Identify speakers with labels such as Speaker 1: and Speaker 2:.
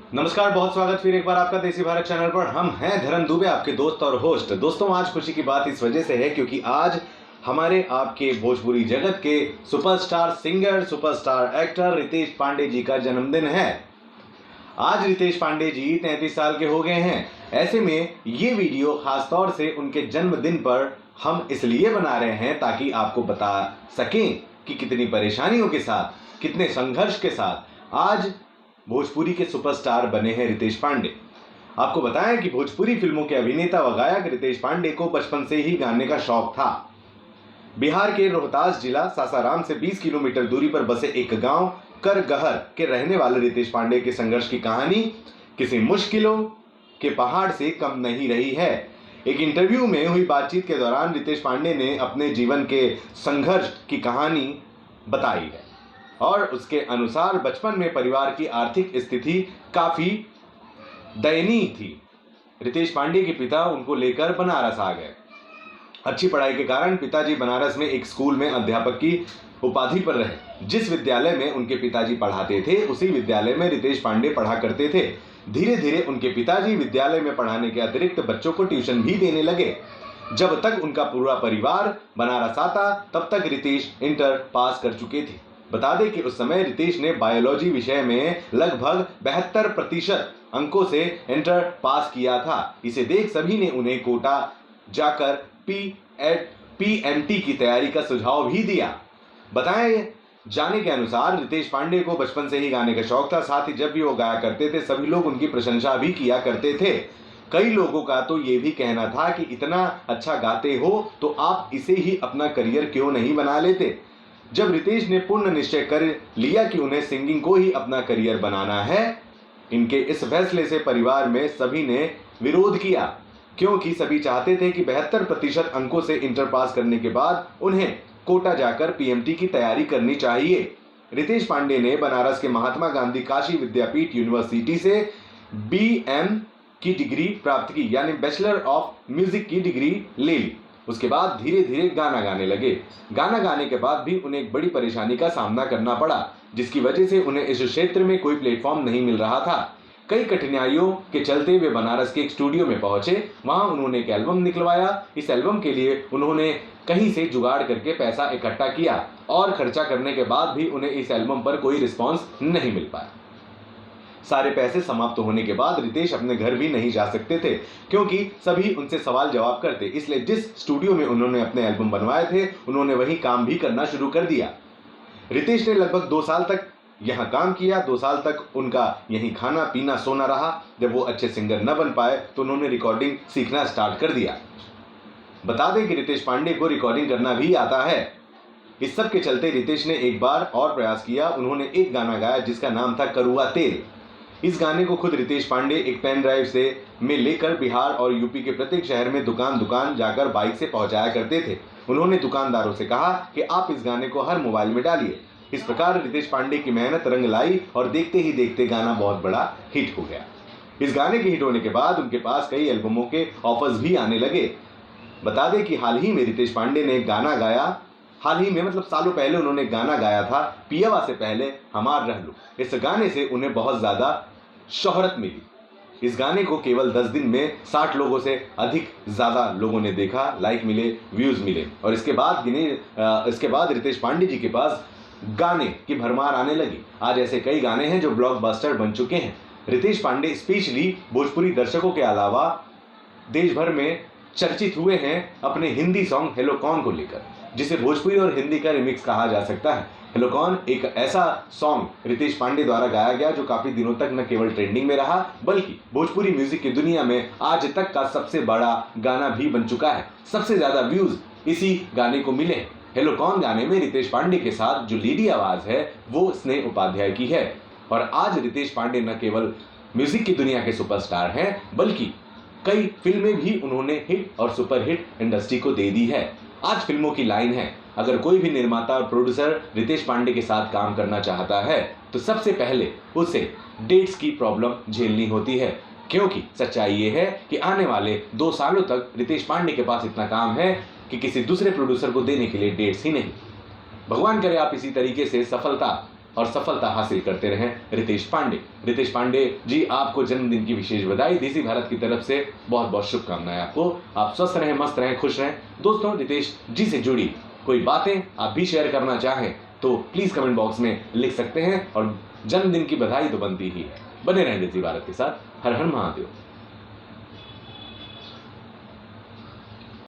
Speaker 1: नमस्कार, बहुत स्वागत फिर एक बार आपका देसी भारत चैनल पर। हम हैं धर्म दुबे, आपके दोस्त और होस्ट। दोस्तों, आज खुशी की बात इस वजह से है क्योंकि आज हमारे आपके भोजपुरी जगत के superstar singer, superstar actor Ritesh Pandey ji का जन्मदिन है। आज रितेश पांडे जी 33 साल के हो गए हैं। ऐसे में ये वीडियो खासतौर से उनके जन्मदिन पर हम इसलिए बना रहे हैं ताकि आपको बता सकें कि कितनी परेशानियों के साथ, कितने संघर्ष के साथ आज भोजपुरी के सुपरस्टार बने हैं रितेश पांडे। आपको बताएं कि भोजपुरी फिल्मों के अभिनेता व गायक रितेश पांडे को बचपन से ही गाने का शौक था। बिहार के रोहतास जिला सासाराम से 20 किलोमीटर दूरी पर बसे एक गांव करगहर के रहने वाले रितेश पांडे के संघर्ष की कहानी किसी मुश्किलों के पहाड़ से कम नहीं रही है। एक इंटरव्यू में हुई बातचीत के दौरान रितेश पांडे ने अपने जीवन के संघर्ष की कहानी बताई है और उसके अनुसार बचपन में परिवार की आर्थिक स्थिति काफी दयनीय थी। रितेश पांडे के पिता उनको लेकर बनारस आ गए। अच्छी पढ़ाई के कारण पिताजी बनारस में एक स्कूल में अध्यापक की उपाधि पर रहे। जिस विद्यालय में उनके पिताजी पढ़ाते थे उसी विद्यालय में रितेश पांडे पढ़ा करते थे। धीरे धीरे उनके पिताजी विद्यालय में पढ़ाने के अतिरिक्त बच्चों को ट्यूशन भी देने लगे। जब तक उनका पूरा परिवार बनारस आता तब तक रितेश इंटर पास कर चुके थे। बता दें कि उस समय रितेश ने बायोलॉजी विषय में लगभग 72% अंकों से इंटर पास किया था। इसे देख सभी ने उन्हें कोटा जाकर पीएमटी की तैयारी का सुझाव भी दिया। बताएं जाने के अनुसार रितेश पांडे को बचपन से ही गाने का शौक था। साथ ही जब भी वो गाया करते थे सभी लोग उनकी प्रशंसा भी किया करते थे। कई लोगों का तो ये भी कहना था कि इतना अच्छा गाते हो तो आप इसे ही अपना करियर क्यों नहीं बना लेते। जब रितेश ने पूर्ण निश्चय कर लिया कि उन्हें सिंगिंग को ही अपना करियर बनाना है, इनके इस फैसले से परिवार में सभी ने विरोध किया क्योंकि सभी चाहते थे कि 72% अंकों से इंटर पास करने के बाद उन्हें कोटा जाकर पीएमटी की तैयारी करनी चाहिए। रितेश पांडे ने बनारस के महात्मा गांधी काशी विद्यापीठ यूनिवर्सिटी से बीएम की डिग्री प्राप्त की, यानी बैचलर ऑफ म्यूजिक की डिग्री ले ली। उसके बाद धीरे धीरे गाना गाने लगे। गाना गाने के बाद भी उन्हें एक बड़ी परेशानी का सामना करना पड़ा, जिसकी वजह से उन्हें इस क्षेत्र में कोई प्लेटफॉर्म नहीं मिल रहा था। कई कठिनाइयों के चलते वे बनारस के एक स्टूडियो में पहुंचे। वहां उन्होंने एक एल्बम निकलवाया। इस एल्बम के लिए उन्होंने कहीं से जुगाड़ करके पैसा इकट्ठा किया और खर्चा करने के बाद भी उन्हें इस एल्बम पर कोई रिस्पॉन्स नहीं मिल पाया। सारे पैसे समाप्त होने के बाद रितेश अपने घर भी नहीं जा सकते थे क्योंकि सभी उनसे सवाल जवाब करते। इसलिए जिस स्टूडियो में उन्होंने अपने एल्बम बनवाए थे उन्होंने वहीं काम भी करना शुरू कर दिया। रितेश ने लगभग 2 साल तक यहां काम किया। 2 साल तक उनका यहीं खाना पीना सोना रहा। जब वो अच्छे सिंगर न बन पाए तो उन्होंने रिकॉर्डिंग सीखना स्टार्ट कर दिया। बता दें कि रितेश पांडे को रिकॉर्डिंग करना भी आता है। इस सब के चलते रितेश ने एक बार और प्रयास किया। उन्होंने एक गाना गाया जिसका नाम था करुआ तेल। इस गाने को खुद रितेश पांडे एक पेन ड्राइव से में लेकर बिहार और यूपी के प्रत्येक शहर में दुकान जाकर बाइक से पहुंचाया करते थे। उन्होंने दुकानदारों से कहा कि आप इस गाने को हर मोबाइल में डालिए। इस प्रकार रितेश पांडे की मेहनत रंग लाई और देखते ही देखते गाना बहुत बड़ा हिट हो गया। इस गाने के हिट होने के बाद उनके पास कई एल्बमों के ऑफर्स भी आने लगे। बता दें कि हाल ही में रितेश पांडे ने गाना गाया, हाल ही में मतलब सालों पहले उन्होंने गाना गाया था पियवा से पहले हमार रह लो। इस गाने से उन्हें बहुत ज़्यादा शोहरत मिली। इस गाने को केवल 10 दिन में 60 लोगों से अधिक ज़्यादा लोगों ने देखा, लाइक मिले, व्यूज़ मिले। और इसके बाद रितेश पांडे जी के पास गाने की भरमार आने लगी। आज ऐसे कई गाने हैं जो ब्लॉकबस्टर बन चुके हैं। रितेश पांडे स्पेशली भोजपुरी दर्शकों के अलावा देश भर में चर्चित हुए हैं अपने हिंदी सॉन्ग हेलो कौन को लेकर, जिसे भोजपुरी और हिंदी का रिमिक्स कहा जा सकता है। हेलो कौन एक ऐसा सॉन्ग रितेश पांडे द्वारा गाया गया जो काफी दिनों तक न केवल ट्रेंडिंग में रहा बल्कि भोजपुरी म्यूजिक की दुनिया में आज तक का सबसे बड़ा गाना भी बन चुका है। सबसे ज्यादा व्यूज इसी गाने को मिले। हेलो कौन गाने में रितेश पांडे के साथ जो लीडी आवाज है वो स्नेह उपाध्याय की है। और आज रितेश पांडे न केवल म्यूजिक की दुनिया के सुपरस्टार हैं बल्कि कई फिल्में भी उन्होंने हिट और सुपरहिट इंडस्ट्री को दे दी है। आज फिल्मों की लाइन है, अगर कोई भी निर्माता और प्रोड्यूसर रितेश पांडे के साथ काम करना चाहता है तो सबसे पहले उसे डेट्स की प्रॉब्लम झेलनी होती है, क्योंकि सच्चाई ये है कि आने वाले 2 सालों तक रितेश पांडे के पास इतना काम है कि किसी दूसरे प्रोड्यूसर को देने के लिए डेट्स ही नहीं। भगवान करे आप इसी तरीके से सफलता और सफलता हासिल करते रहें रितेश पांडे। रितेश पांडे जी, आपको जन्मदिन की विशेष बधाई। देसी भारत की तरफ से बहुत बहुत शुभकामनाएं आपको। आप स्वस्थ रहें, मस्त रहें, खुश रहें। दोस्तों, रितेश जी से जुड़ी कोई बातें आप भी शेयर करना चाहें तो प्लीज कमेंट बॉक्स में लिख सकते हैं, और जन्मदिन की बधाई तो बनती ही है। बने रहें देसी भारत के साथ। हर हर महादेव।